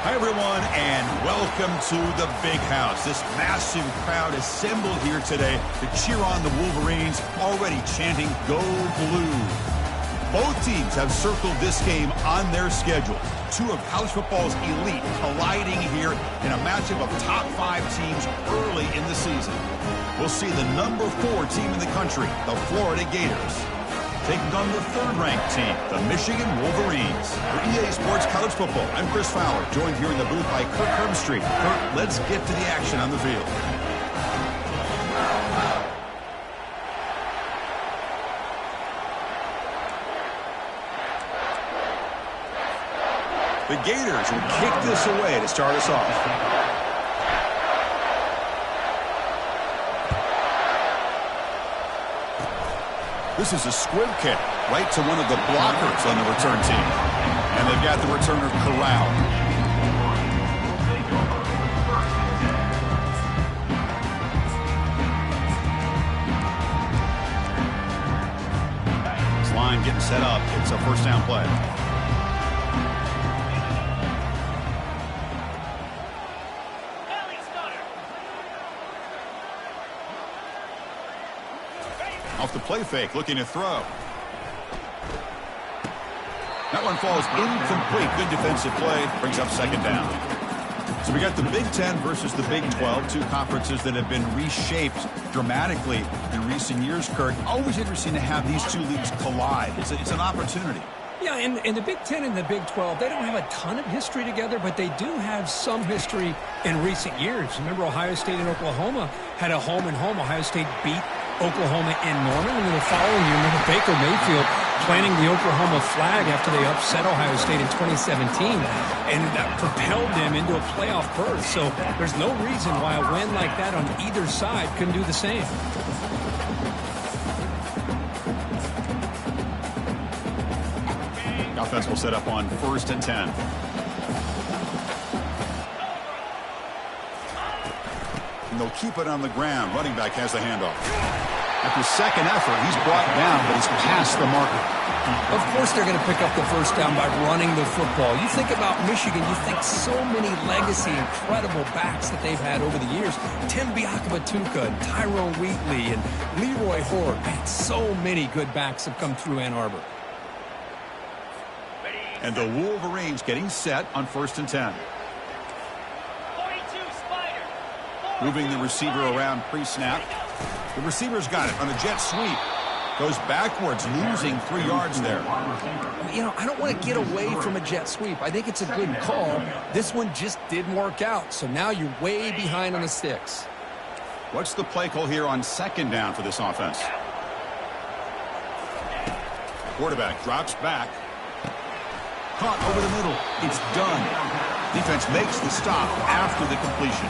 Hi, everyone, and welcome to the Big House. This massive crowd assembled here today to cheer on the Wolverines, already chanting, "Go Blue." Both teams have circled this game on their schedules. Two of college football's elite colliding here in a matchup of top 5 teams early in the season. We'll see the number 4 team in the country, the Florida Gators, taking on the 3rd-ranked team, the Michigan Wolverines. For EA Sports College Football, I'm Chris Fowler, joined here in the booth by Kirk Hermstreet. Kirk, let's get to the action on the field. The Gators will kick this away to start us off. This is a squib kick right to one of the blockers on the return team. And they've got the returner corralled. This line getting set up. It's a first down play. Off the play fake, looking to throw. That one falls incomplete. Good defensive play. Brings up second down. So we got the Big Ten versus the Big 12, two conferences that have been reshaped dramatically in recent years, Kirk. Always interesting to have these two leagues collide. It's an opportunity. Yeah, and the Big Ten and the Big 12, they don't have a ton of history together, but they do have some history in recent years. Remember, Ohio State and Oklahoma had a home-and-home. Ohio State beat Oklahoma in Norman, and then the following year, remember Baker Mayfield planting the Oklahoma flag after they upset Ohio State in 2017, and that propelled them into a playoff berth. So there's no reason why a win like that on either side couldn't do the same. Offense will set up on 1st and 10. And they'll keep it on the ground. Running back has the handoff. After second effort, he's brought down, but he's past the marker. Of course they're going to pick up the first down by running the football. You think about Michigan, you think so many legacy, incredible backs that they've had over the years. Tim Biakabatuka and Tyrone Wheatley and Leroy Horde. Man, so many good backs have come through Ann Arbor. And the Wolverines getting set on 1st and 10. Moving the receiver around pre-snap. The receiver's got it on a jet sweep. Goes backwards, losing 3 yards there. You know, I don't want to get away from a jet sweep. I think it's a good call. This one just didn't work out, so now you're way behind on the sticks. What's the play call here on 2nd down for this offense? Quarterback drops back. Caught over the middle. It's done. Defense makes the stop after the completion.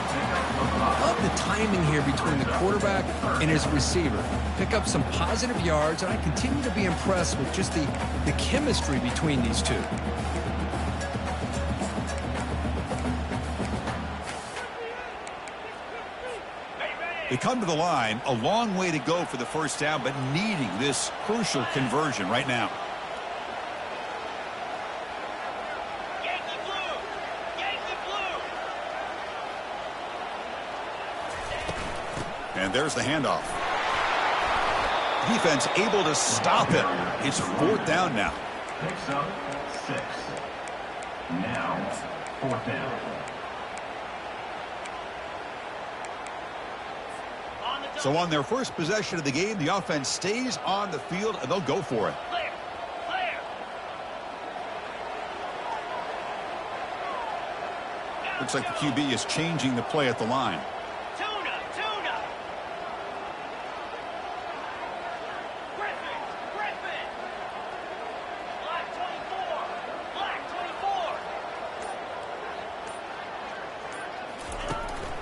I love the timing here between the quarterback and his receiver. Pick up some positive yards, and I continue to be impressed with just the chemistry between these two. They come to the line, a long way to go for the first down, but needing this crucial conversion right now. And there's the handoff. Defense able to stop it. It's 4th down now. Picks up 6. Now 4th down. So on their first possession of the game, the offense stays on the field, and they'll go for it. Looks like the QB is changing the play at the line.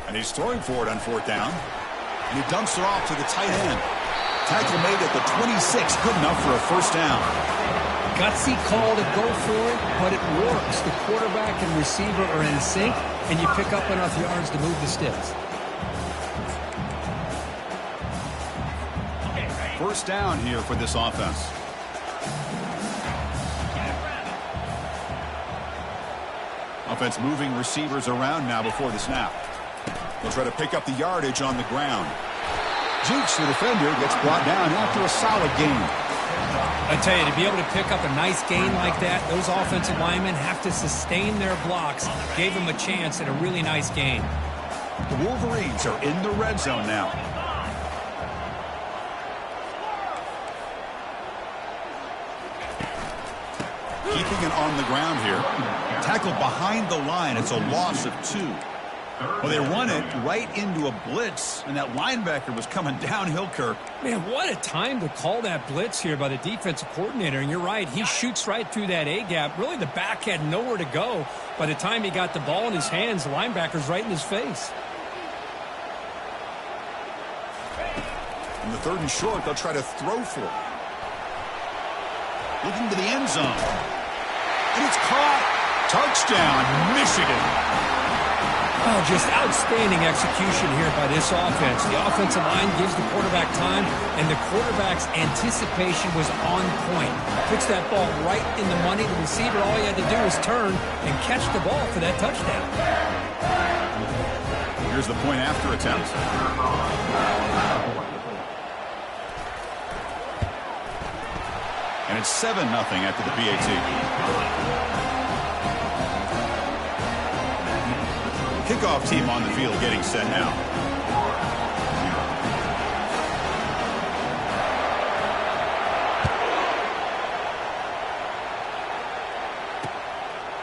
And he's throwing for it on 4th down. And he dumps it off to the tight end. Tackle made at the 26. Good enough for a first down. Gutsy call to go for it, but it works. The quarterback and receiver are in sync, and you pick up enough yards to move the sticks. First down here for this offense. A offense moving receivers around now before the snap. They'll try to pick up the yardage on the ground. Jukes the defender, gets brought down after a solid gain. I tell you, to be able to pick up a nice gain like that, those offensive linemen have to sustain their blocks. Gave them a chance at a really nice gain. The Wolverines are in the red zone now. Keeping it on the ground here. Tackled behind the line. It's a loss of 2. Well, they run it right into a blitz, and that linebacker was coming downhill, Kirk. Man, what a time to call that blitz here by the defensive coordinator. And you're right, he shoots right through that A-gap. Really, the back had nowhere to go. By the time he got the ball in his hands, the linebacker's right in his face. In the 3rd and short, they'll try to throw for it. Looking to the end zone. And it's caught. Touchdown, Michigan. Oh, just outstanding execution here by this offense. The offensive line gives the quarterback time, and the quarterback's anticipation was on point. Puts that ball right in the money. The receiver, all he had to do was turn and catch the ball for that touchdown. Here's the point after attempt. And it's 7-0 after the PAT. Kickoff team on the field getting set now.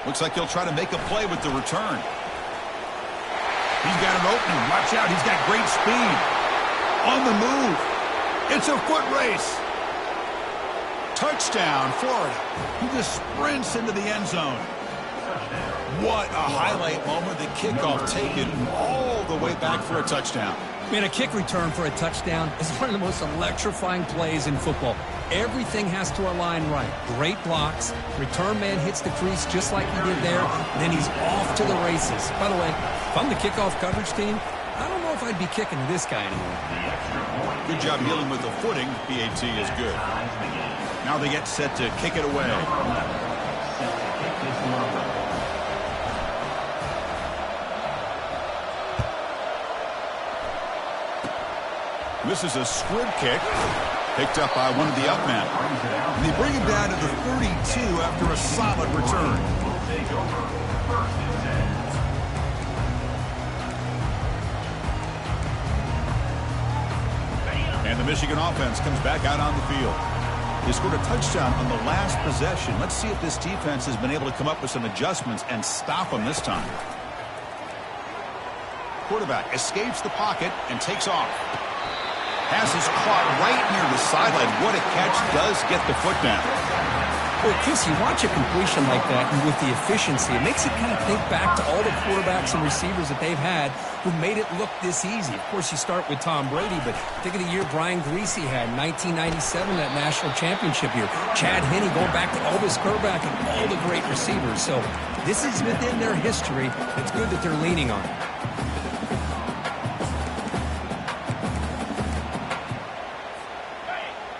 Looks like he'll try to make a play with the return. He's got an opening. Watch out. He's got great speed. On the move. It's a foot race. Touchdown, Florida. He just sprints into the end zone. What a highlight moment. The kickoff taken all the way back for a touchdown. Man, a kick return for a touchdown is one of the most electrifying plays in football. Everything has to align right. Great blocks. Return man hits the crease just like he did there. And then he's off to the races. By the way, if I'm the kickoff coverage team, I don't know if I'd be kicking to this guy anymore. Good job dealing with the footing. PAT is good. Now they get set to kick it away. This is a squib kick, picked up by one of the up men. And they bring him down to the 32 after a solid return. And the Michigan offense comes back out on the field. They scored a touchdown on the last possession. Let's see if this defense has been able to come up with some adjustments and stop them this time. Quarterback escapes the pocket and takes off. Pass is caught right near the sideline. What a catch. Does get the foot down. Well, Chris, you watch a completion like that, and with the efficiency, it makes you kind of think back to all the quarterbacks and receivers that they've had who made it look this easy. Of course, you start with Tom Brady, but think of the year Brian Griese had in 1997, that national championship year. Chad Henne going back to Elvis Kerback and all the great receivers. So this is within their history. It's good that they're leaning on it.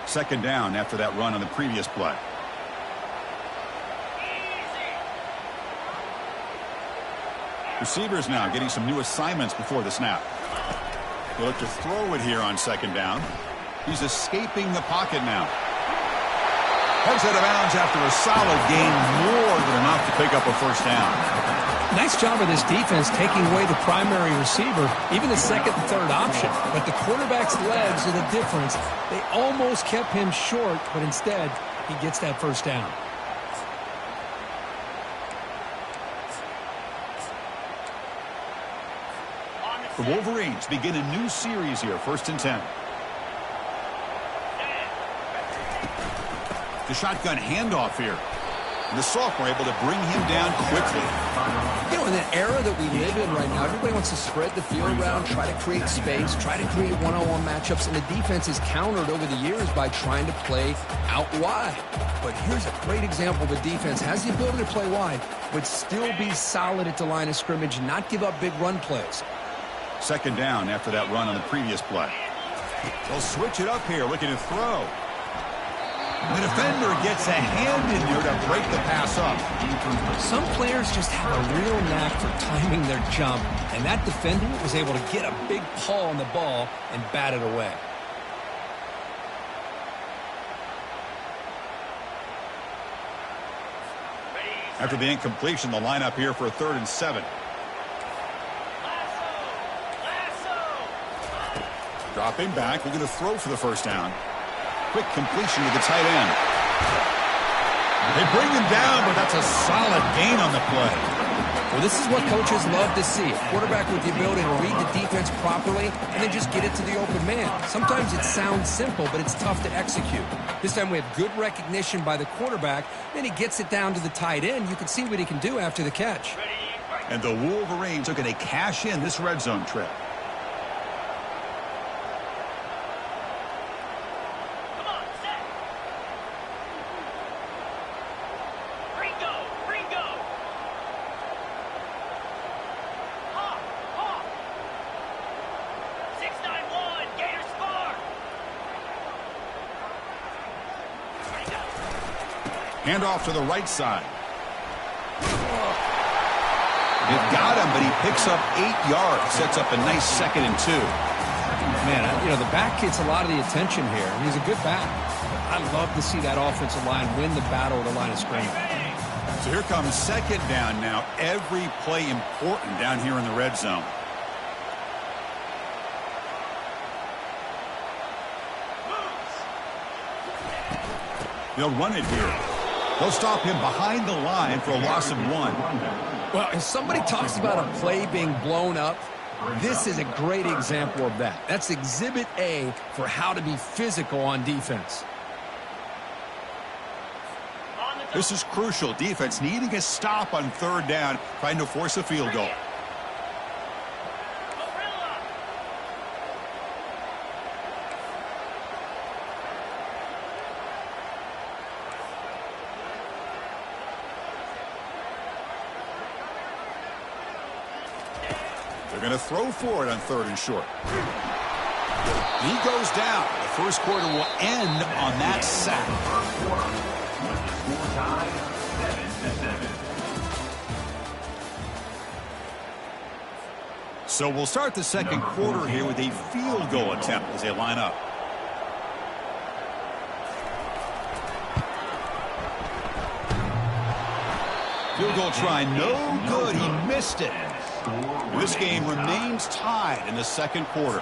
Second down after that run on the previous play. Receivers now getting some new assignments before the snap. They look to throw it here on second down. He's escaping the pocket now. Heads out of bounds after a solid gain, more than enough to pick up a first down. Nice job of this defense taking away the primary receiver, even the second and third option. But the quarterback's legs are the difference. They almost kept him short, but instead, he gets that first down. The Wolverines begin a new series here, 1st and 10. The shotgun handoff here. And the sophomore able to bring him down quickly. You know, in the era that we live in right now, everybody wants to spread the field around, try to create space, try to create one-on-one matchups, and the defense is countered over the years by trying to play out wide. But here's a great example of a defense has the ability to play wide, but still be solid at the line of scrimmage, not give up big run plays. Second down after that run on the previous play. They'll switch it up here, looking to throw. The defender gets a hand in there to break the pass up. Some players just have a real knack for timing their jump, and that defender was able to get a big paw on the ball and bat it away. After the incompletion, the lineup here for a 3rd and 7. Dropping back, we're going to throw for the first down. Quick completion to the tight end. They bring him down, but that's a solid gain on the play. Well, this is what coaches love to see. A quarterback with the ability to read the defense properly and then just get it to the open man. Sometimes it sounds simple, but it's tough to execute. This time we have good recognition by the quarterback. Then he gets it down to the tight end. You can see what he can do after the catch. And the Wolverines are going to cash in this red zone trip. Hand off to the right side. They've got him, but he picks up 8 yards. Sets up a nice 2nd and 2. Man, you know, the back gets a lot of the attention here. He's a good back. I love to see that offensive line win the battle at the line of scrimmage. So here comes 2nd down now. Every play important down here in the red zone. They'll run it here. They'll stop him behind the line for a loss of 1. Well, if somebody talks about a play being blown up, this is a great example of that. That's Exhibit A for how to be physical on defense. This is crucial. Defense needing a stop on 3rd down, trying to force a field goal. They're going to throw for it on 3rd and short. He goes down. The first quarter will end on that sack. So we'll start the 2nd quarter here with a field goal attempt as they line up. Field goal try, no good. He missed it. This game remains tied in the 2nd quarter.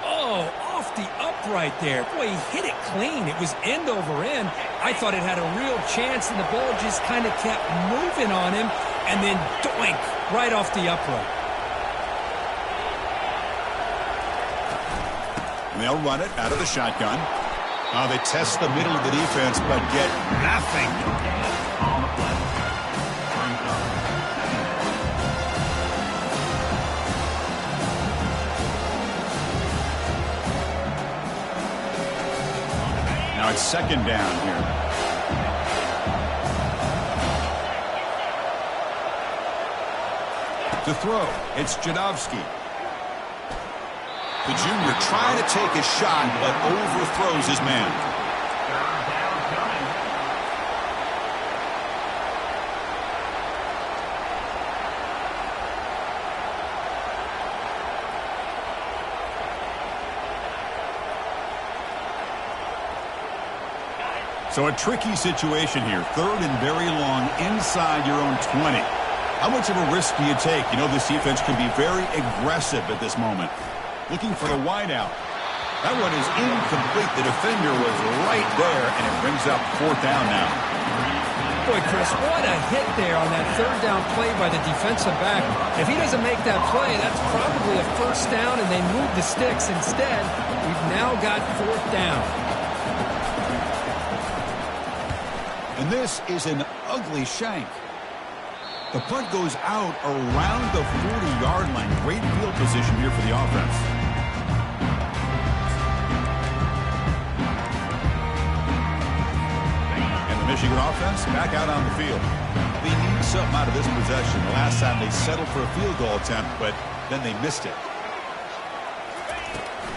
Oh, off the upright there. Boy, he hit it clean. It was end over end. I thought it had a real chance, and the ball just kind of kept moving on him, and then doink, right off the upright. And they'll run it out of the shotgun. They test the middle of the defense, but get nothing. Now it's 2nd down here. To throw, it's Jadovsky. The junior trying to take a shot, but overthrows his man. So a tricky situation here. 3rd and very long inside your own 20. How much of a risk do you take? You know this defense can be very aggressive at this moment. Looking for the wideout. That one is incomplete. The defender was right there, and it brings up 4th down now. Boy, Chris, what a hit there on that 3rd down play by the defensive back. If he doesn't make that play, that's probably a 1st down, and they move the sticks. Instead, we've now got 4th down. And this is an ugly shank. The punt goes out around the 40-yard line. Great field position here for the offense. And the Michigan offense back out on the field. They need something out of this possession. The last time they settled for a field goal attempt, but then they missed it.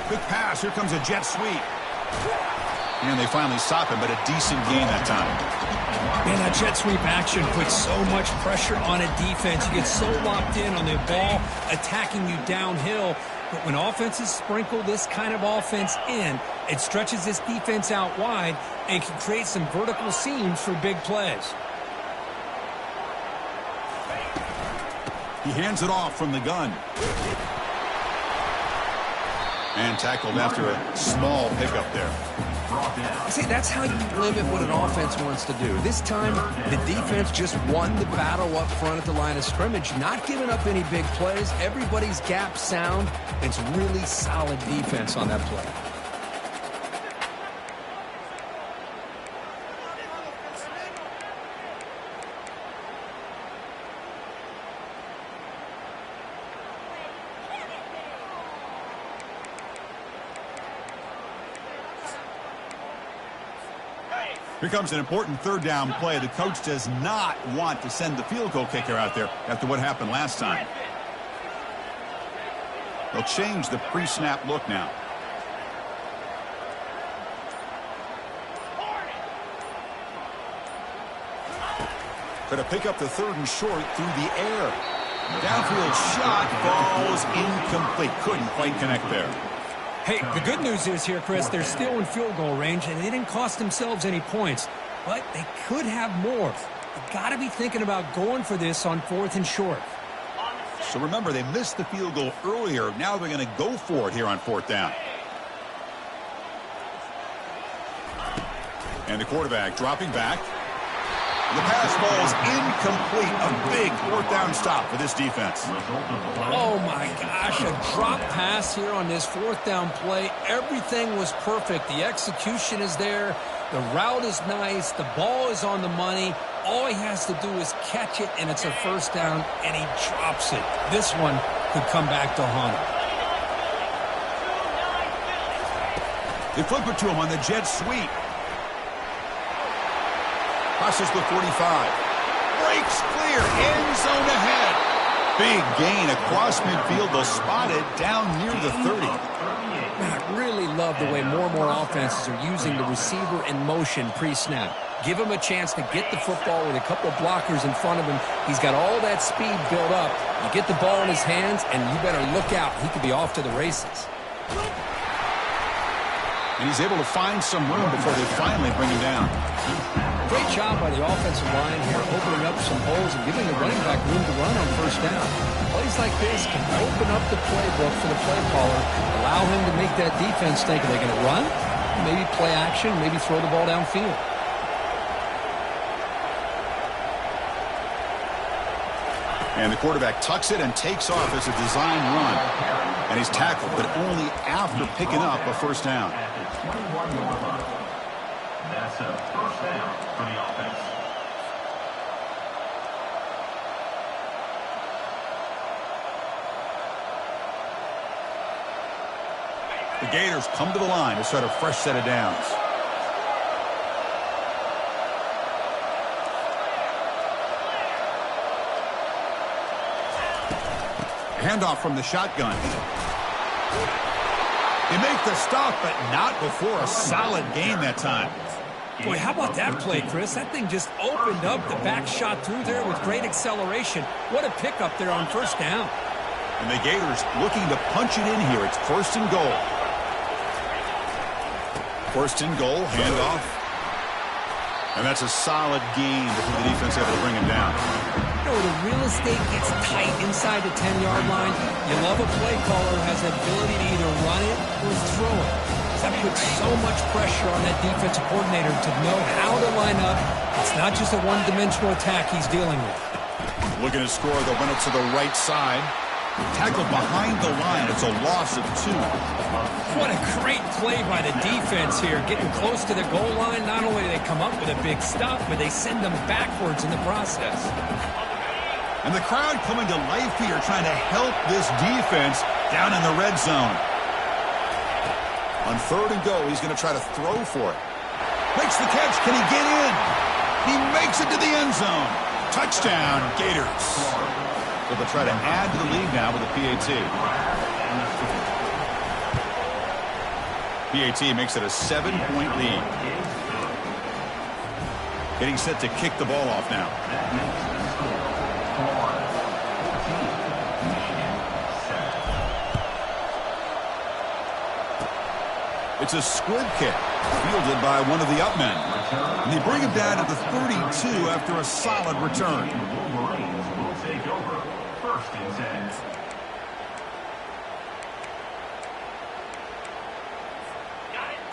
Quick pass. Here comes a jet sweep. And they finally stop him, but a decent gain that time. Man, that jet sweep action puts so much pressure on a defense. You get so locked in on the ball attacking you downhill. But when offenses sprinkle this kind of offense in, it stretches this defense out wide and can create some vertical seams for big plays. He hands it off from the gun. And tackled after a small pickup there. See, that's how you limit what an offense wants to do. This time, the defense just won the battle up front at the line of scrimmage, not giving up any big plays. Everybody's gap sound. It's really solid defense on that play. Here comes an important third down play. The coach does not want to send the field goal kicker out there after what happened last time. They'll change the pre-snap look now. Going to pick up the 3rd and short through the air. Downfield shot falls incomplete. Couldn't quite connect there. Hey, the good news is here, Chris, they're still in field goal range, and they didn't cost themselves any points. But they could have more. You've got to be thinking about going for this on 4th and short. So remember, they missed the field goal earlier. Now they're going to go for it here on 4th down. And the quarterback dropping back. The pass falls incomplete. A big 4th down stop for this defense. Oh, my gosh. A drop pass here on this 4th down play. Everything was perfect. The execution is there. The route is nice. The ball is on the money. All he has to do is catch it, and it's a 1st down, and he drops it. This one could come back to haunt him. They flip it to him on the jet sweep. Crosses the 45. Breaks clear. End zone ahead. Big gain across midfield. They'll spot it down near the 30. I really love the way more and more offenses are using the receiver in motion pre-snap. Give him a chance to get the football with a couple of blockers in front of him. He's got all that speed built up. You get the ball in his hands, and you better look out. He could be off to the races. And he's able to find some room before they finally bring him down. Great job by the offensive line here, opening up some holes and giving the running back room to run on 1st down. Plays like this can open up the playbook for the play caller, allow him to make that defense think, are they going to run? Maybe play action, maybe throw the ball downfield. And the quarterback tucks it and takes off as a design run. And he's tackled, but only after picking up a 1st down. That's a 1st down for the offense. The Gators come to the line to start a fresh set of downs. Handoff from the shotgun. They make the stop, but not before a solid gain that time. Boy, how about that play, Chris? That thing just opened up. The back shot through there with great acceleration. What a pickup there on 1st down. And the Gators looking to punch it in here. It's 1st and goal. 1st and goal, handoff. And that's a solid gain before the defense able to bring him down. You know, the real estate gets tight inside the 10-yard line. You love a play caller who has the ability to either run it or throw it. That puts so much pressure on that defensive coordinator to know how to line up. It's not just a one-dimensional attack he's dealing with. Looking to score, they'll run it to the right side. Tackled behind the line. It's a loss of 2. What a great play by the defense here. Getting close to the goal line, not only do they come up with a big stop, but they send them backwards in the process. And the crowd coming to life here, trying to help this defense down in the red zone. On 3rd and goal, he's going to try to throw for it. Makes the catch. Can he get in? He makes it to the end zone. Touchdown, Gators. So they'll try to add to the lead now with a PAT. PAT makes it a 7-point lead. Getting set to kick the ball off now. It's a squib kick, fielded by one of the up men. And they bring him down to the 32 after a solid return. Wolverines will take over. 1st and 10.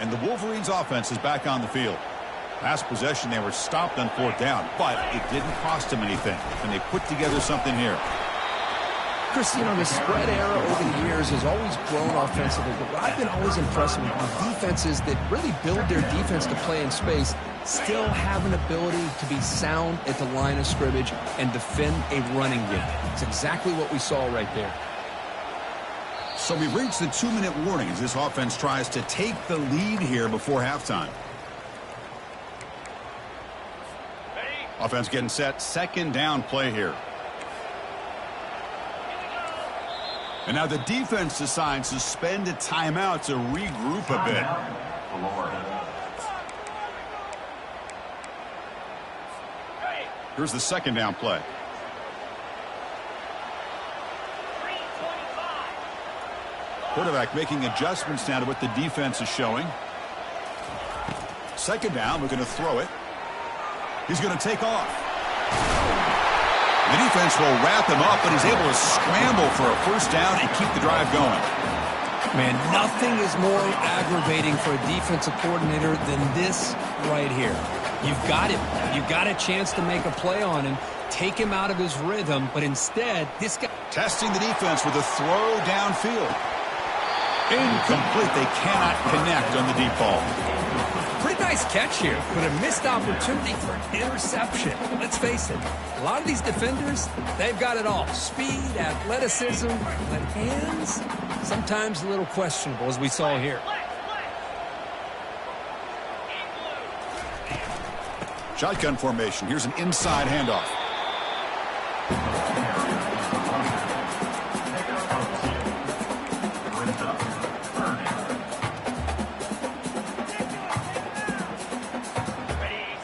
And the Wolverines offense is back on the field. Last possession, they were stopped on 4th down, but it didn't cost them anything. And they put together something here. Chris, you know, the spread era over the years has always grown offensively, but what I've been always impressed with defenses that really build their defense to play in space still have an ability to be sound at the line of scrimmage and defend a running game. It's exactly what we saw right there. So we've reached the 2-minute warning as this offense tries to take the lead here before halftime. Offense getting set, 2nd down play here. And now the defense decides to spend a timeout to regroup a bit. Here's the 2nd down play. Quarterback making adjustments now to what the defense is showing. 2nd down, we're going to throw it. He's going to take off. The defense will wrap him up, but he's able to scramble for a 1st down and keep the drive going. Man, nothing is more aggravating for a defensive coordinator than this right here. You've got him. You've got a chance to make a play on him, take him out of his rhythm, but instead, this guy... Testing the defense with a throw downfield. Incomplete. They cannot connect on the deep ball. Pretty nice catch here, but a missed opportunity for an interception. Let's face it, a lot of these defenders, they've got it all. Speed, athleticism, but hands, sometimes a little questionable, as we saw here. Shotgun formation. Here's an inside handoff.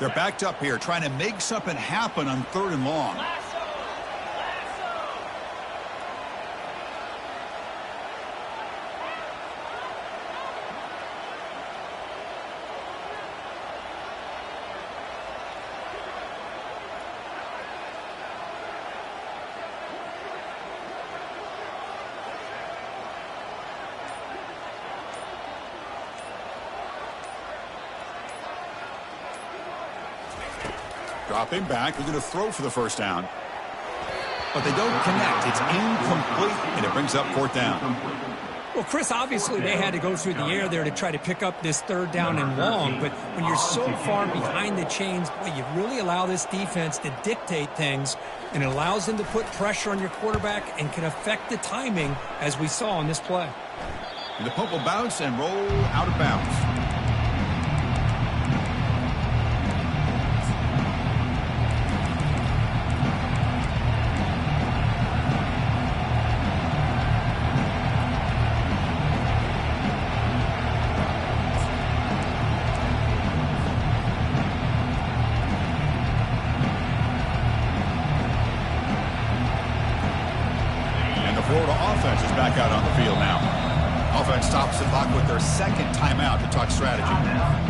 They're backed up here, trying to make something happen on 3rd and long. Dropping back, they're going to throw for the 1st down. But they don't connect. It's incomplete, and it brings up 4th down. Well, Chris, obviously they had to go through the air there to try to pick up this 3rd down and long, but when you're so far behind the chains, boy, you really allow this defense to dictate things, and it allows them to put pressure on your quarterback and can affect the timing, as we saw in this play. And the punt will bounce and roll out of bounds. Back out on the field now. Offense stops the clock with their 2nd timeout to talk strategy.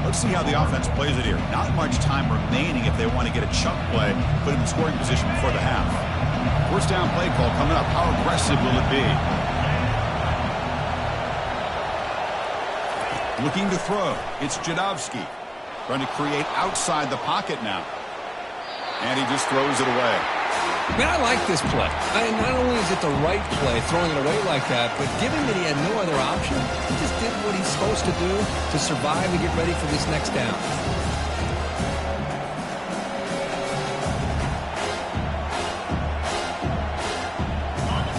Let's see how the offense plays it here. Not much time remaining if they want to get a chunk play, put him in scoring position before the half. 1st down play call coming up. How aggressive will it be? Looking to throw. It's Jadovsky. Trying to create outside the pocket now. And he just throws it away. Man, I like this play. Not only is it the right play, throwing it away like that, but given that he had no other option, he just did what he's supposed to do to survive and get ready for this next down.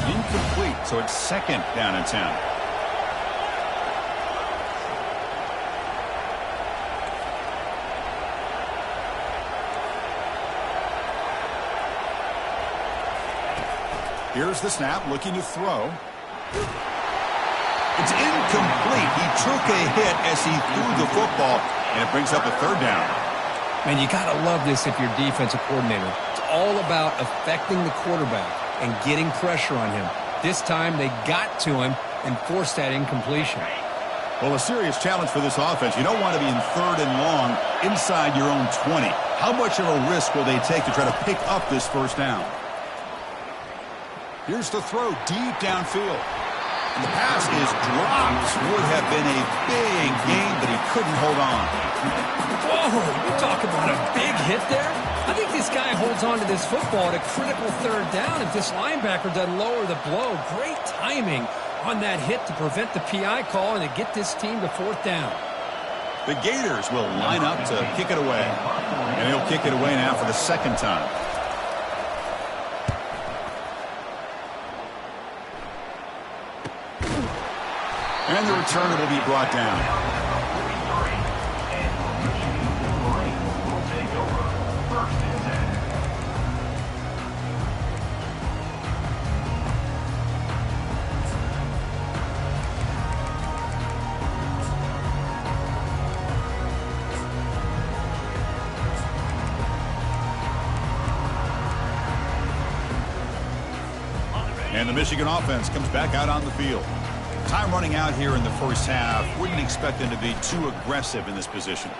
Incomplete, so it's 2nd down and 10. Here's the snap, looking to throw. It's incomplete. He took a hit as he threw the football, and it brings up a third down. Man, you got to love this if you're defensive coordinator. It's all about affecting the quarterback and getting pressure on him. This time they got to him and forced that incompletion. Well, a serious challenge for this offense. You don't want to be in 3rd and long inside your own 20. How much of a risk will they take to try to pick up this first down? Here's the throw deep downfield. And the pass is dropped. Would have been a big gain, but he couldn't hold on. Whoa, you talk about a big hit there. I think this guy holds on to this football at a critical 3rd down if this linebacker doesn't lower the blow. Great timing on that hit to prevent the PI call and to get this team to 4th down. The Gators will line up to kick it away. And he'll kick it away now for the 2nd time. And the returner will be brought down. And the Michigan offense comes back out on the field. Time running out here in the first half. Wouldn't expect them to be too aggressive in this position.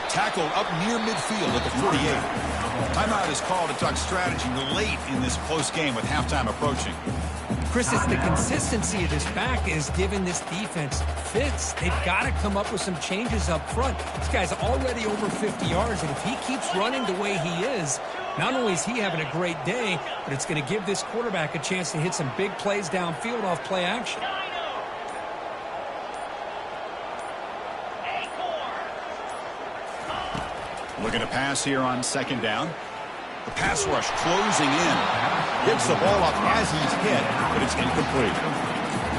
Tackled up near midfield at the 48. Timeout is called to talk strategy late in this close game with halftime approaching. Chris, it's the consistency of this back is giving this defense fits. They've got to come up with some changes up front. This guy's already over 50 yards, and if he keeps running the way he is, not only is he having a great day, but it's going to give this quarterback a chance to hit some big plays downfield off play action. Looking to pass here on 2nd down. The pass rush closing in. Gets the ball up as he's hit, but it's incomplete.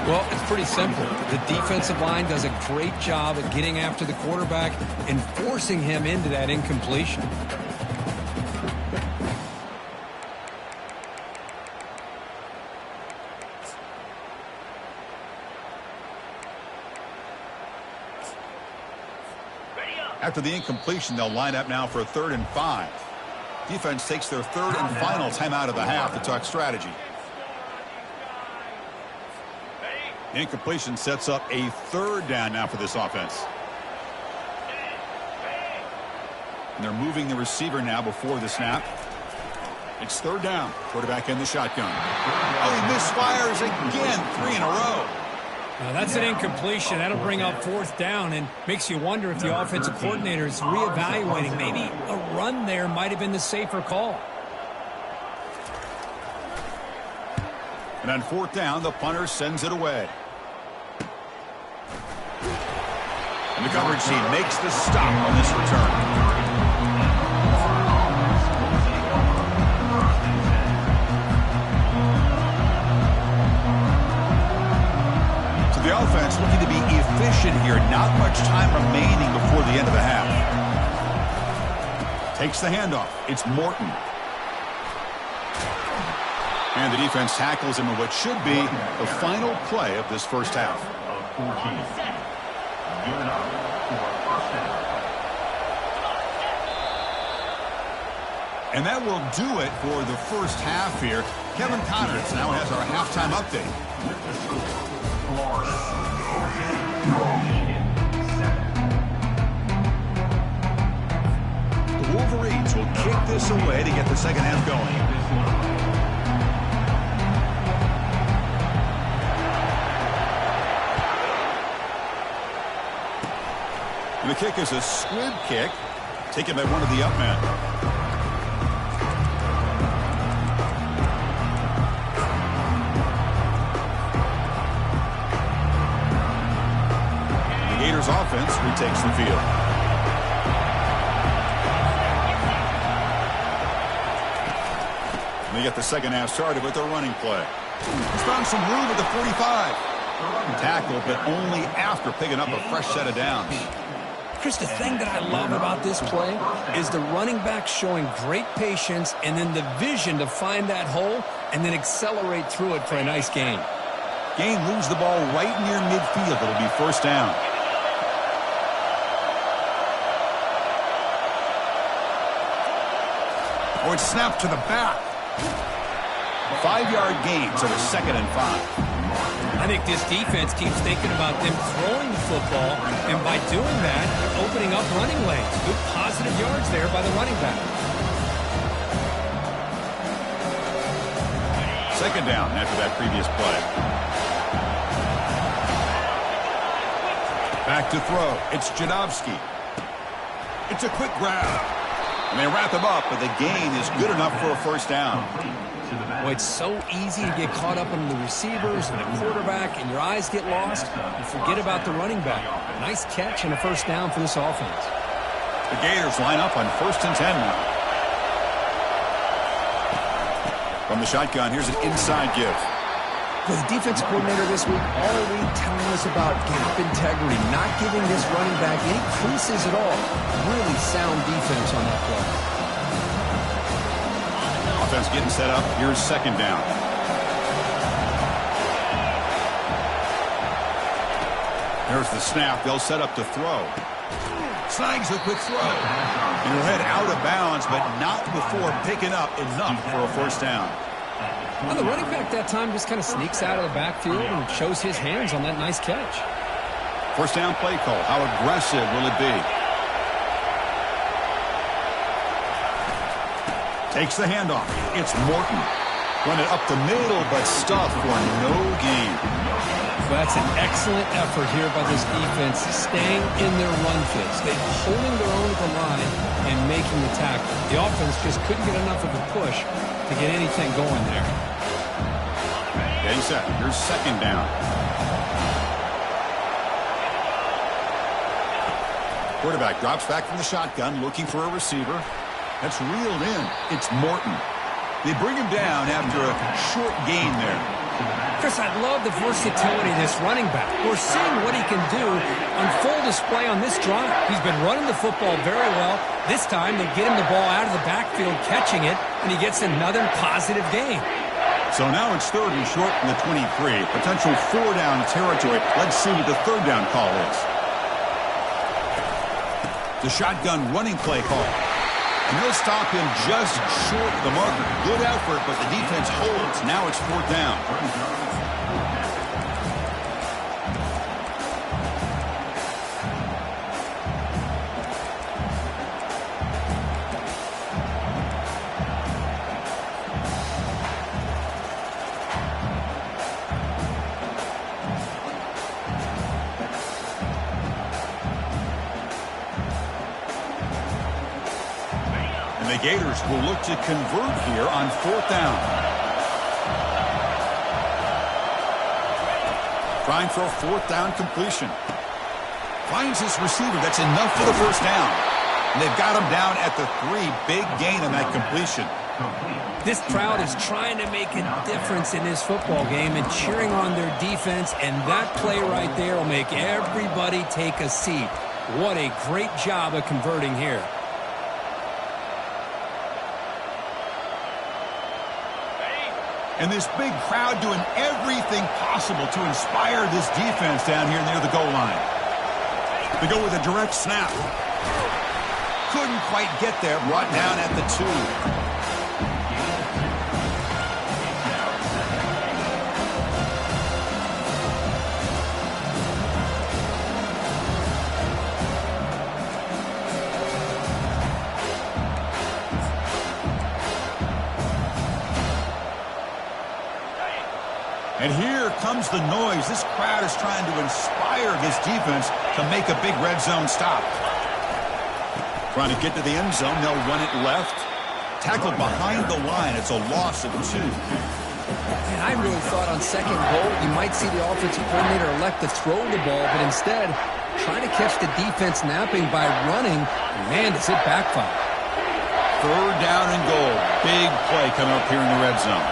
Well, it's pretty simple. The defensive line does a great job at getting after the quarterback and forcing him into that incompletion. After the incompletion, they'll line up now for a 3rd and 5. Defense takes their 3rd and final timeout of the half to talk strategy. The incompletion sets up a 3rd down now for this offense. And they're moving the receiver now before the snap. It's 3rd down. Quarterback in the shotgun. Oh, he misfires again. 3 in a row. Now that's an incompletion. That'll bring up 4th down and makes you wonder if the offensive coordinator is reevaluating. Maybe a run there might have been the safer call. And on 4th down, the punter sends it away. And the coverage team makes the stop on this return. The offense looking to be efficient here. Not much time remaining before the end of the half. Takes the handoff. It's Morton. And the defense tackles him in what should be the final play of this first half. And that will do it for the first half here. Kevin Connors now has our halftime update. The Wolverines will kick this away to get the second half going. And the kick is a squib kick, taken by one of the up men. Gators offense retakes the field. And they get the second half started with their running play. He's found some room at the 45. Tackle, but only after picking up a fresh set of downs. Chris, the thing that I love about this play is the running back showing great patience and then the vision to find that hole and then accelerate through it for a nice gain. Gain lose the ball right near midfield. It'll be first down. Or it's snapped to the back. 5-yard gain, so it's 2nd and 5. I think this defense keeps thinking about them throwing the football, and by doing that, they're opening up running lanes. Good positive yards there by the running back. 2nd down after that previous play. Back to throw. It's Jadovsky. It's a quick grab. And they wrap him up, but the gain is good enough for a first down. Boy, it's so easy to get caught up in the receivers and the quarterback, and your eyes get lost. You forget about the running back. Nice catch and a first down for this offense. The Gators line up on 1st and 10 now. From the shotgun, here's an inside give. For the defensive coordinator this week, all week telling us about gap integrity, not giving this running back any creases at all. Really sound defense on that play. Offense getting set up. Here's 2nd down. There's the snap. They'll set up to throw. Snags a quick throw. And he'll head out of bounds, but not before picking up enough for a first down. Well, the running back that time just kind of sneaks out of the backfield and shows his hands on that nice catch. First down play call. How aggressive will it be? Takes the handoff. It's Morton. Run it up the middle, but stuffed for no gain. Well, that's an excellent effort here by this defense, staying in their run fits. They're holding their own at the line and making the tackle. The offense just couldn't get enough of a push to get anything going there. Getting set. Here's 2nd down. Quarterback drops back from the shotgun, looking for a receiver. That's reeled in. It's Morton. They bring him down after a short gain there. Chris, I love the versatility of this running back. We're seeing what he can do on full display on this drive. He's been running the football very well. This time they get him the ball out of the backfield, catching it, and he gets another positive gain. So now it's 3rd and short from the 23. Potential 4-down territory. Let's see what the 3rd down call is. The shotgun running play call. And they'll stop him just short of the marker. Good effort, but the defense holds. Now it's 4th down. The Gators will look to convert here on 4th down. Trying for a 4th down completion. Finds his receiver. That's enough for the first down. And they've got him down at the 3. Big gain on that completion. This crowd is trying to make a difference in this football game and cheering on their defense, and that play right there will make everybody take a seat. What a great job of converting here. And this big crowd doing everything possible to inspire this defense down here near the goal line. They go with a direct snap. Couldn't quite get there. Brought down at the 2. And here comes the noise. This crowd is trying to inspire this defense to make a big red zone stop. Trying to get to the end zone. They'll run it left. Tackled behind the line. It's a loss of 2. And I really thought on 2nd goal, you might see the offensive coordinator elect to throw the ball, but instead, try to catch the defense napping by running. Man, does it backfire. 3rd down and goal. Big play coming up here in the red zone.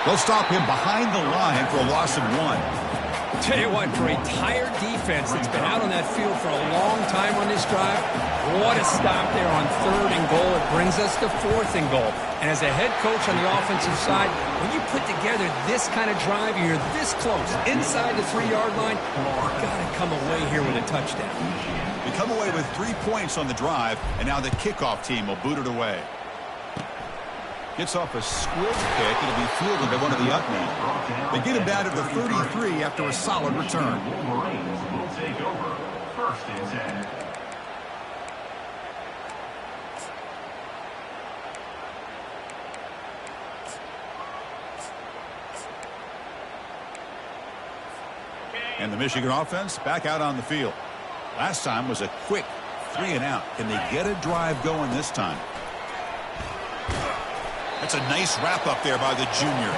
They'll stop him behind the line for a loss of 1. Tell you what, for a tired defense that's been out on that field for a long time on this drive, what a stop there on 3rd and goal. It brings us to 4th and goal. And as a head coach on the offensive side, when you put together this kind of drive, you're this close, inside the 3-yard line, you've got to come away here with a touchdown. We come away with 3 points on the drive, and now the kickoff team will boot it away. Gets off a squib kick. It'll be fielded by one of the up men. They get him down to the 33 after a solid return. Wolverines will take over. 1st and 10. And the Michigan offense back out on the field. Last time was a quick 3 and out. Can they get a drive going this time? That's a nice wrap up there by the junior.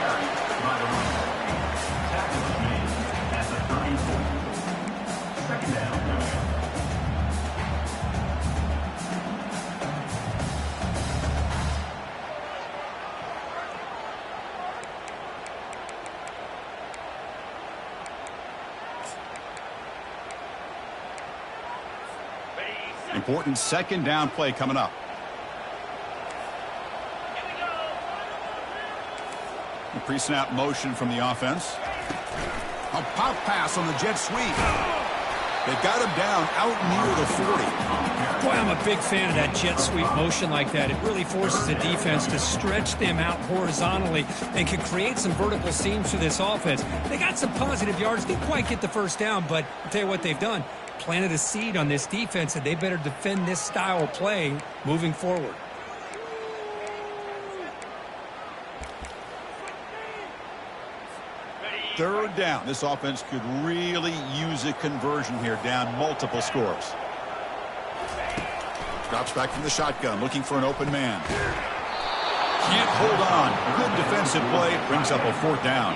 Tackle is made at the 34. 2nd down. Important 2nd down play coming up. The pre-snap motion from the offense. A pop pass on the jet sweep. They've got him down out near the 40. Boy, I'm a big fan of that jet sweep motion like that. It really forces the defense to stretch them out horizontally and can create some vertical seams for this offense. They got some positive yards. Didn't quite get the 1st down, but I'll tell you what they've done. Planted a seed on this defense, and they better defend this style of play moving forward. Third down. This offense could really use a conversion here, down multiple scores. Drops back from the shotgun, looking for an open man. Can't hold on. Good defensive play. Brings up a 4th down.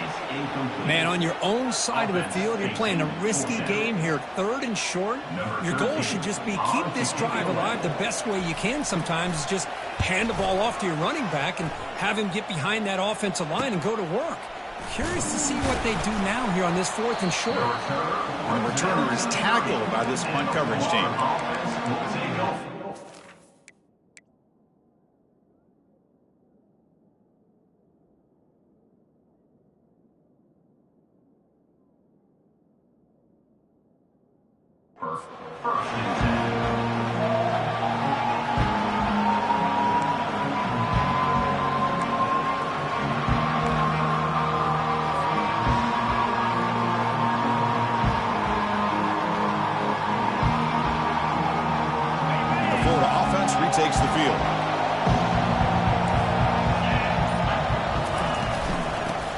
Man, on your own side of the field, you're playing a risky game here. 3rd and short. Your goal should just be keep this drive alive the best way you can sometimes is just hand the ball off to your running back and have him get behind that offensive line and go to work. Curious to see what they do now here on this 4th and short. And the returner is tackled by this punt coverage team. Takes the field.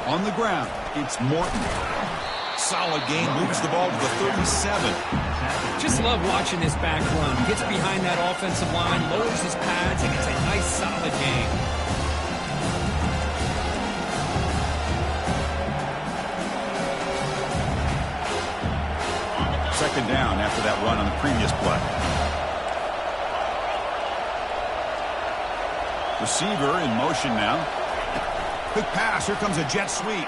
On the ground, it's Morton. Solid game, moves the ball to the 37. Just love watching this back run. Gets behind that offensive line, lowers his pads, and it's a nice, solid game. Second down after that run on the previous play. Receiver in motion now. Quick pass. Here comes a jet sweep.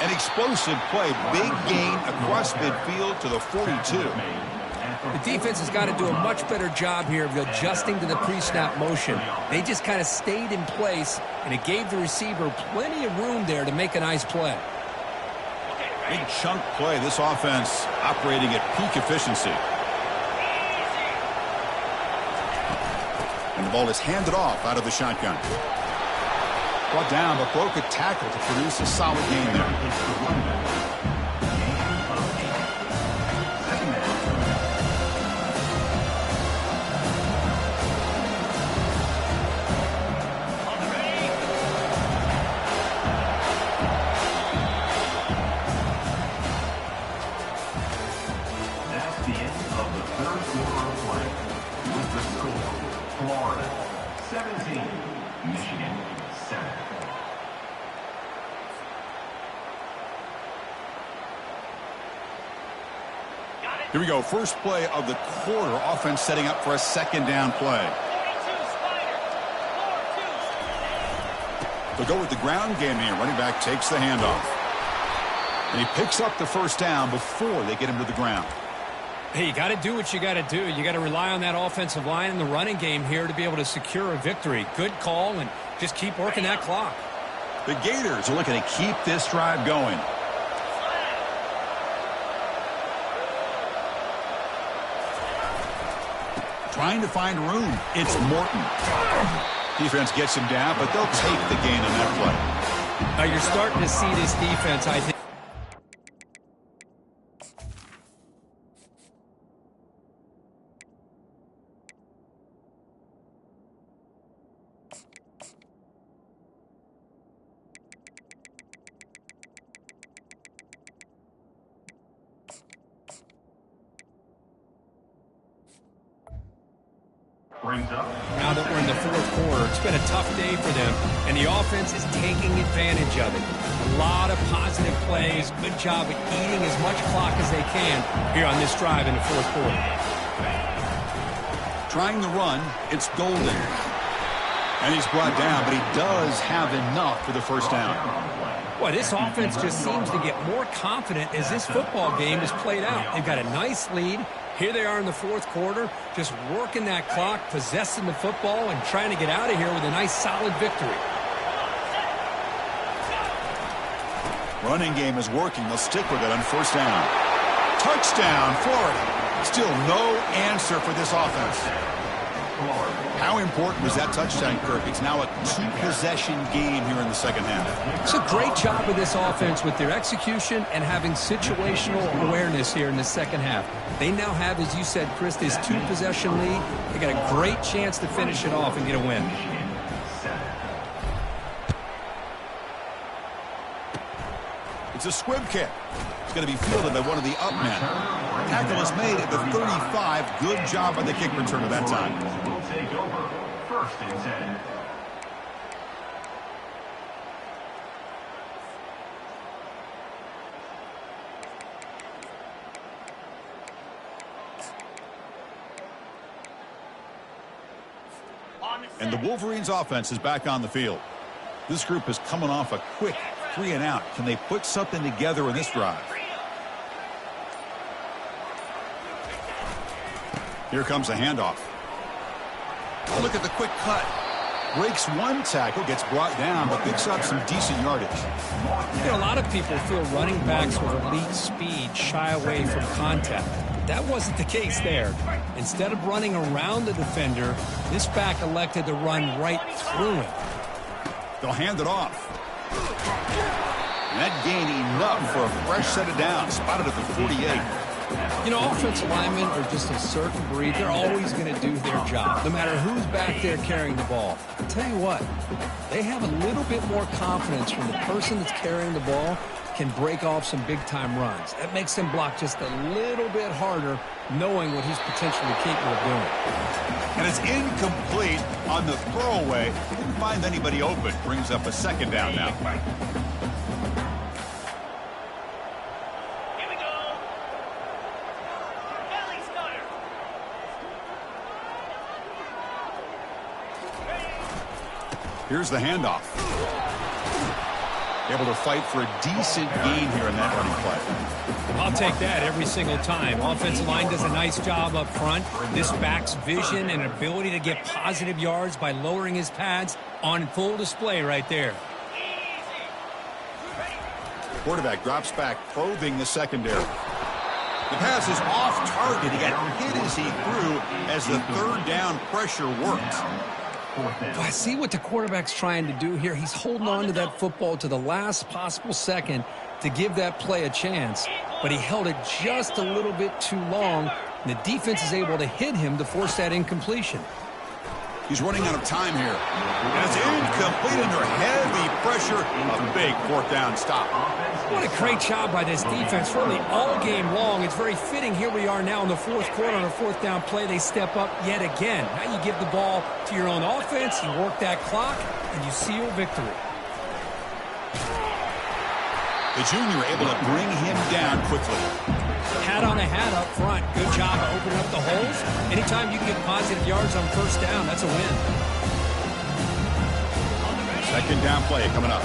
An explosive play. Big gain across midfield to the 42. The defense has got to do a much better job here of adjusting to the pre-snap motion. They just kind of stayed in place, and it gave the receiver plenty of room there to make a nice play. Big chunk play. This offense operating at peak efficiency. And the ball is handed off out of the shotgun. Brought down, but broke a tackle to produce a solid gain there. Here we go. First play of the quarter. Offense setting up for a second down play. They'll go with the ground game here. Running back takes the handoff. And he picks up the first down before they get him to the ground. Hey, you got to do what you got to do. You got to rely on that offensive line and the running game here to be able to secure a victory. Good call, and just keep working that clock. The Gators are looking to keep this drive going. Trying to find room. It's Morton. Defense gets him down, but they'll take the gain on that play. Now you're starting to see this defense, I think. Now that we're in the fourth quarter, it's been a tough day for them, and the offense is taking advantage of it. A lot of positive plays. Good job at eating as much clock as they can here on this drive in the fourth quarter. Trying the run, it's Golden. And he's brought down, but he does have enough for the first down. Well, this offense just seems to get more confident as this football game is played out. They've got a nice lead. Here they are in the fourth quarter, just working that clock, possessing the football, and trying to get out of here with a nice, solid victory. Running game is working. They'll stick with it on first down. Touchdown, Florida. Still no answer for this offense. How important was that touchdown, Kirk? It's now a two-possession game here in the second half. It's a great job of this offense with their execution and having situational awareness here in the second half. They now have, as you said, Chris, this two-possession lead. They got a great chance to finish it off and get a win. It's a squib kick. It's going to be fielded by one of the up men. Tackle is made at the 35. Good job on the kick return at that time. Will take over. First and 10. And the Wolverines offense is back on the field. This group is coming off a quick 3-and-out. Can they put something together in this drive? Here comes a handoff. Oh, look at the quick cut. Breaks one tackle, gets brought down, but picks up some decent yardage. You know, a lot of people feel running backs with elite speed shy away from contact. That wasn't the case there. Instead of running around the defender, this back elected to run right through him. They'll hand it off. And that gained enough for a fresh set of downs. Spotted at the 48. You know, offensive linemen are just a certain breed. They're always going to do their job, no matter who's back there carrying the ball. I'll tell you what, they have a little bit more confidence from the person that's carrying the ball can break off some big-time runs. That makes them block just a little bit harder, knowing what he's potentially capable of doing. And it's incomplete on the throwaway. Didn't find anybody open. Brings up a second down now. Here's the handoff. Able to fight for a decent gain here in that running play. I'll take that every single time. Offensive line does a nice job up front. This back's vision and ability to get positive yards by lowering his pads on full display right there. Quarterback drops back, probing the secondary. The pass is off target. He got hit as he threw as the third down pressure worked. Well, I see what the quarterback's trying to do here. He's holding on to that football to the last possible second to give that play a chance, but he held it just a little bit too long, and the defense is able to hit him to force that incompletion. He's running out of time here. And it's incomplete under heavy pressure. A big fourth down stop. What a great job by this defense, really all game long. It's very fitting. Here we are now in the fourth quarter on a fourth down play. They step up yet again. Now you give the ball to your own offense, you work that clock, and you seal victory. The junior able to bring him down quickly. Hat on a hat up front. Good job of opening up the holes. Anytime you can get positive yards on first down, that's a win. Second down play coming up.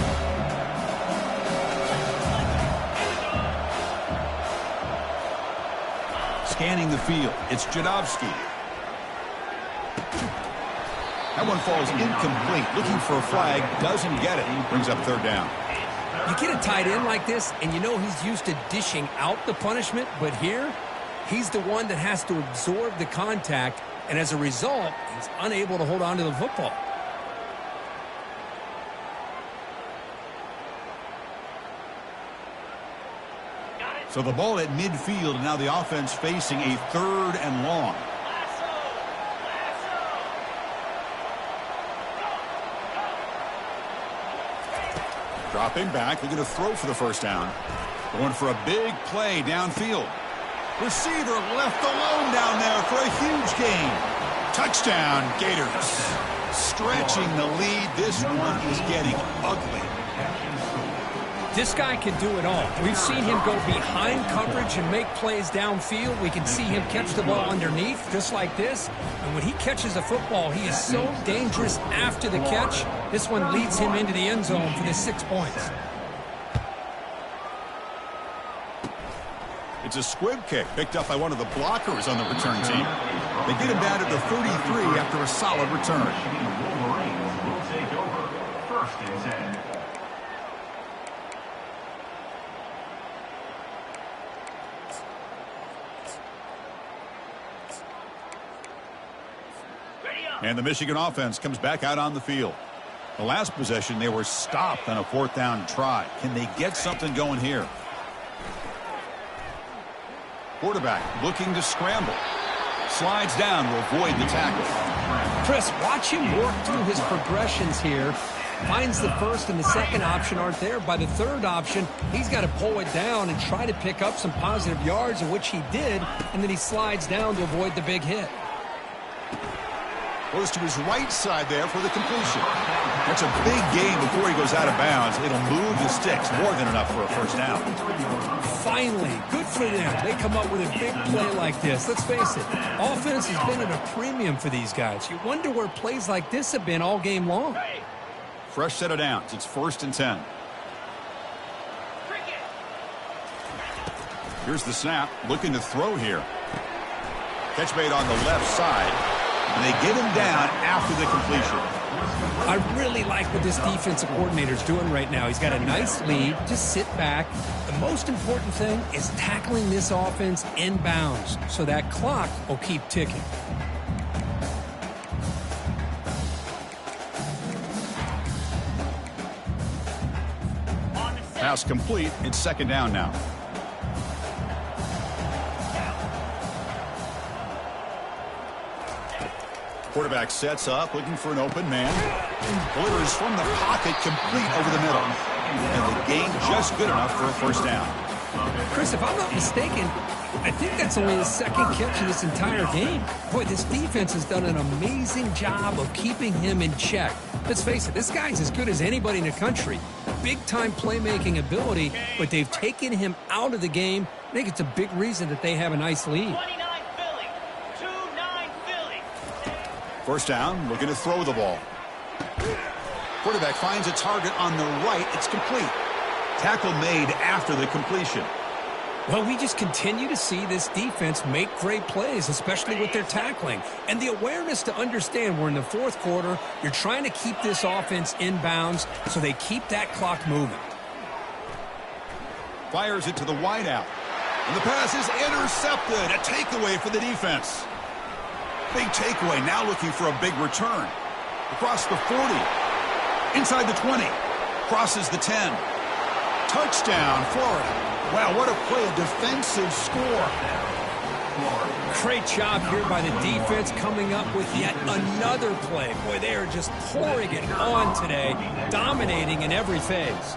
Scanning the field, it's Jadovsky. That one falls incomplete. Looking for a flag, doesn't get it. Brings up third down. You get a tight end like this, and you know he's used to dishing out the punishment, but here, he's the one that has to absorb the contact, and as a result, he's unable to hold on to the football. So the ball at midfield, and now the offense facing a third and long. Dropping back, looking to throw for the first down. Going for a big play downfield. Receiver left alone down there for a huge gain. Touchdown, Gators. Stretching the lead. This one is getting ugly. This guy can do it all. We've seen him go behind coverage and make plays downfield. We can see him catch the ball underneath, just like this. And when he catches a football, he is so dangerous after the catch. This one leads him into the end zone for the 6 points. It's a squib kick picked up by one of the blockers on the return team. They get him down to the 33 after a solid return. Wolverines will take over. First and 10. And the Michigan offense comes back out on the field. The last possession, they were stopped on a fourth down try. Can they get something going here? Quarterback looking to scramble. Slides down to avoid the tackle. Chris, watch him work through his progressions here. Finds the first and the second option aren't there. By the third option, he's got to pull it down and try to pick up some positive yards, of which he did, and then he slides down to avoid the big hit. Goes to his right side there for the completion. That's a big gain before he goes out of bounds. It'll move the sticks, more than enough for a first down. Finally, good for them. They come up with a big play like this. Let's face it, offense has been at a premium for these guys. You wonder where plays like this have been all game long. Fresh set of downs. It's 1st and 10. Here's the snap. Looking to throw here. Catch made on the left side. And they get him down after the completion. I really like what this defensive coordinator's doing right now. He's got a nice lead. Just sit back. The most important thing is tackling this offense inbounds so that clock will keep ticking. Pass complete. It's 2nd down now. Quarterback sets up, looking for an open man. Delivers from the pocket, complete over the middle. And the gain just good enough for a first down. Chris, if I'm not mistaken, I think that's only his second catch of this entire game. Boy, this defense has done an amazing job of keeping him in check. Let's face it, this guy's as good as anybody in the country. Big-time playmaking ability, but they've taken him out of the game. I think it's a big reason that they have a nice lead. First down, looking to throw the ball. Quarterback finds a target on the right. It's complete. Tackle made after the completion. Well, we just continue to see this defense make great plays, especially with their tackling. And the awareness to understand we're in the 4th quarter, you're trying to keep this offense inbounds so they keep that clock moving. Fires it to the wideout. And the pass is intercepted. A takeaway for the defense. Big takeaway, now looking for a big return. Across the 40. Inside the 20. Crosses the 10. Touchdown, Florida. Wow, what a play, a defensive score. Great job here by the defense coming up with yet another play. Boy, they are just pouring it on today, dominating in every phase.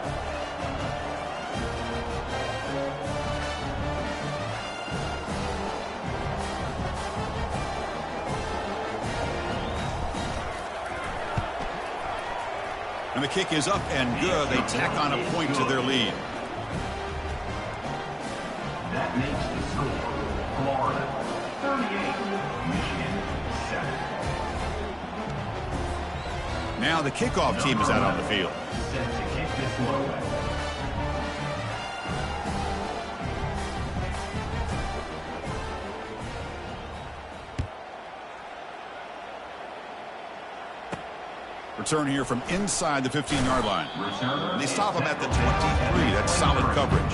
And the kick is up and good. They tack on a point to their lead. That makes the score Florida 38, Michigan 7. Now the kickoff team is out on the field. Set to kick this one away. Return here from inside the 15-yard line. And they stop him at the 23. That's solid coverage.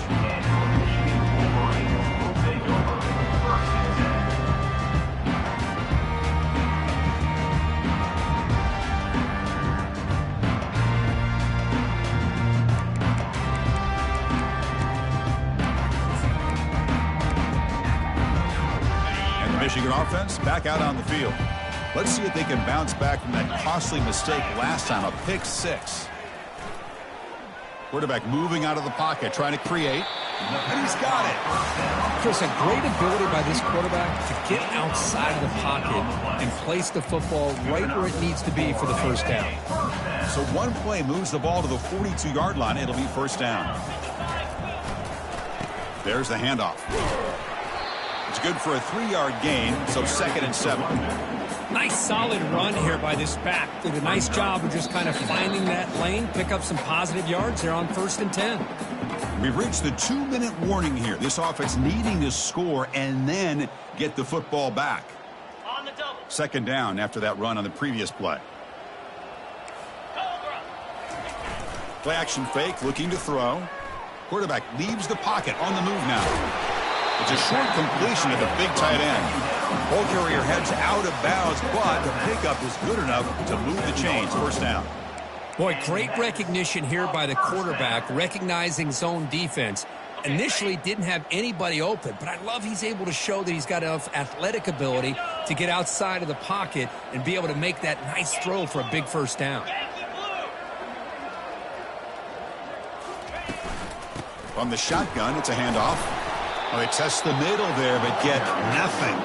And the Michigan offense back out on the field. Let's see if they can bounce back from that costly mistake last time, a pick six. Quarterback moving out of the pocket, trying to create, and he's got it. Chris, a great ability by this quarterback to get outside of the pocket and place the football right where it needs to be for the first down. So one play moves the ball to the 42-yard line. It'll be first down. There's the handoff. It's good for a 3-yard gain, so 2nd and 7. Nice solid run here by this back. Did a nice job of just kind of finding that lane, pick up some positive yards there on 1st and 10. We've reached the 2-minute warning here. This offense needing to score and then get the football back. On the double. 2nd down after that run on the previous play. Play action fake, looking to throw. Quarterback leaves the pocket, on the move now. It's a short completion to the big tight end. Ball carrier heads out of bounds, but the pickup is good enough to move the chains. First down. Boy, great recognition here by the quarterback, recognizing zone defense. Initially didn't have anybody open, but I love he's able to show that he's got enough athletic ability to get outside of the pocket and be able to make that nice throw for a big first down. From the shotgun, it's a handoff. Oh, they test the middle there, but get nothing.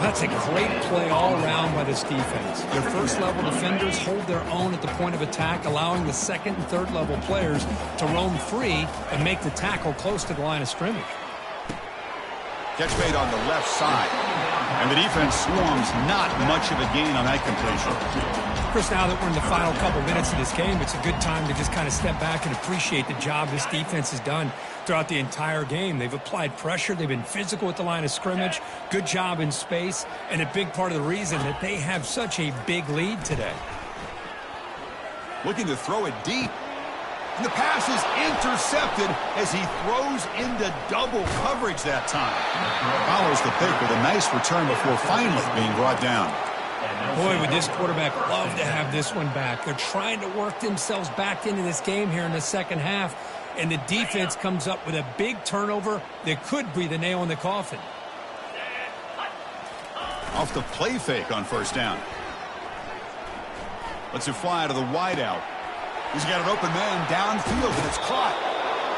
That's a great play all around by this defense. Their first-level defenders hold their own at the point of attack, allowing the second and third-level players to roam free and make the tackle close to the line of scrimmage. Catch made on the left side. And the defense swarms, not much of a gain on that completion. Chris, now that we're in the final couple minutes of this game, it's a good time to just kind of step back and appreciate the job this defense has done throughout the entire game. They've applied pressure. They've been physical at the line of scrimmage. Good job in space. And a big part of the reason that they have such a big lead today. Looking to throw it deep. And the pass is intercepted as he throws into double coverage that time. Follows the pick with a nice return before finally being brought down. Boy, would this quarterback love to have this one back. They're trying to work themselves back into this game here in the second half, and the defense comes up with a big turnover that could be the nail in the coffin. Off the play fake on first down. Lets it fly to the wideout. He's got an open man downfield, and it's caught.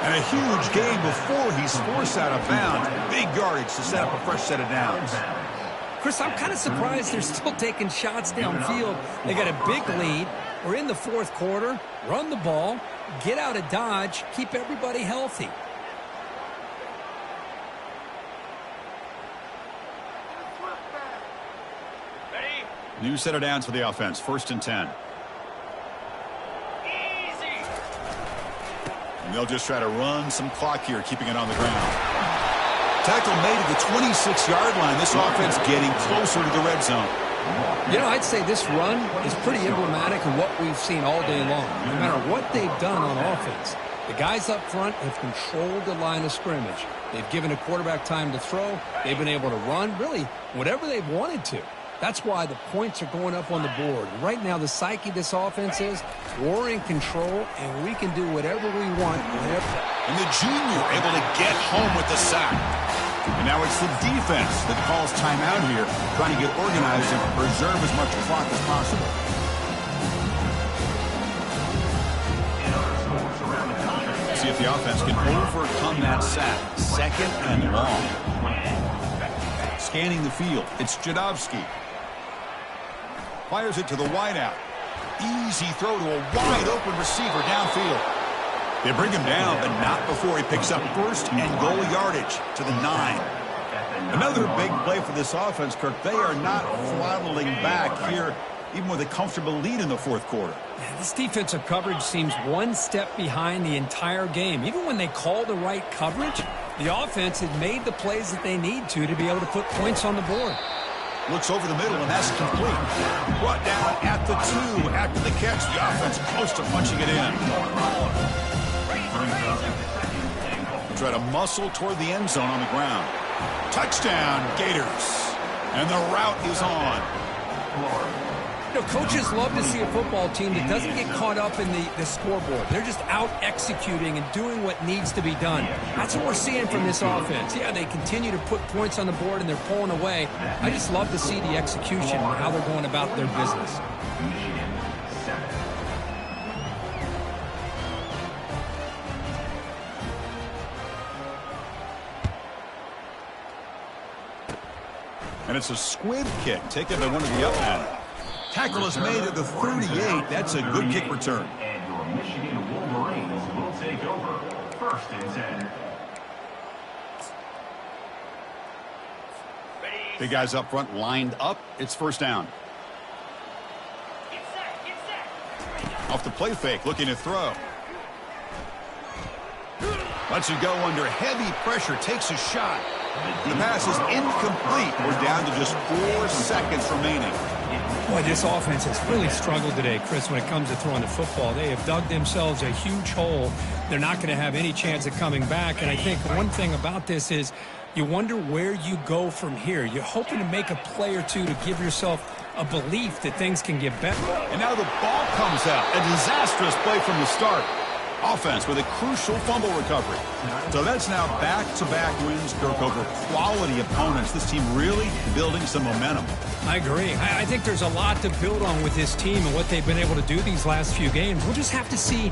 And a huge gain before he's forced out of bounds. Big yardage to set up a fresh set of downs. Chris, I'm kind of surprised they're still taking shots downfield. They got a big lead. We're in the fourth quarter. Run the ball. Get out of Dodge. Keep everybody healthy. New set of downs for the offense. 1st and 10. And they'll just try to run some clock here, keeping it on the ground. Tackle made at the 26-yard line. This offense getting closer to the red zone. You know, I'd say this run is pretty emblematic of what we've seen all day long. No matter what they've done on offense, the guys up front have controlled the line of scrimmage. They've given a quarterback time to throw. They've been able to run, really, whatever they've wanted to. That's why the points are going up on the board. Right now, the psyche of this offense is we're in control, and we can do whatever we want. And the junior able to get home with the sack. And now it's the defense that calls timeout here, trying to get organized and preserve as much clock as possible. See if the offense can overcome that sack. 2nd and long. Scanning the field, it's Jadovsky. Fires it to the wideout. Easy throw to a wide-open receiver downfield. They bring him down, but not before he picks up first and goal yardage to the 9. Another big play for this offense, Kirk. They are not throttling back here even with a comfortable lead in the fourth quarter. This defensive coverage seems one step behind the entire game. Even when they call the right coverage, the offense had made the plays that they need to be able to put points on the board. Looks over the middle, and that's complete. Brought down at the 2 after the catch. The offense close to punching it in. Try to muscle toward the end zone on the ground. Touchdown, Gators. And the route is on. You know, coaches love to see a football team that doesn't get caught up in the scoreboard. They're just out executing and doing what needs to be done. That's what we're seeing from this offense. Yeah, they continue to put points on the board and they're pulling away. I just love to see the execution and how they're going about their business. And it's a squib kick taken by one of the up men. Tackle is made at the 38. That's a good kick return. And your Michigan Wolverines will take over 1st and 10. Big guys up front lined up. It's first down. Off the play fake, looking to throw. Lets it go under heavy pressure, takes a shot. The pass is incomplete. We're down to just 4 seconds remaining. Boy, this offense has really struggled today, Chris, when it comes to throwing the football. They have dug themselves a huge hole. They're not going to have any chance of coming back. And I think one thing about this is you wonder where you go from here. You're hoping to make a play or two to give yourself a belief that things can get better. And now the ball comes out. A disastrous play from the start. Offense with a crucial fumble recovery. So that's now back-to-back wins, Kirk, over quality opponents. This team really building some momentum. I agree. I think there's a lot to build on with this team and what they've been able to do these last few games. We'll just have to see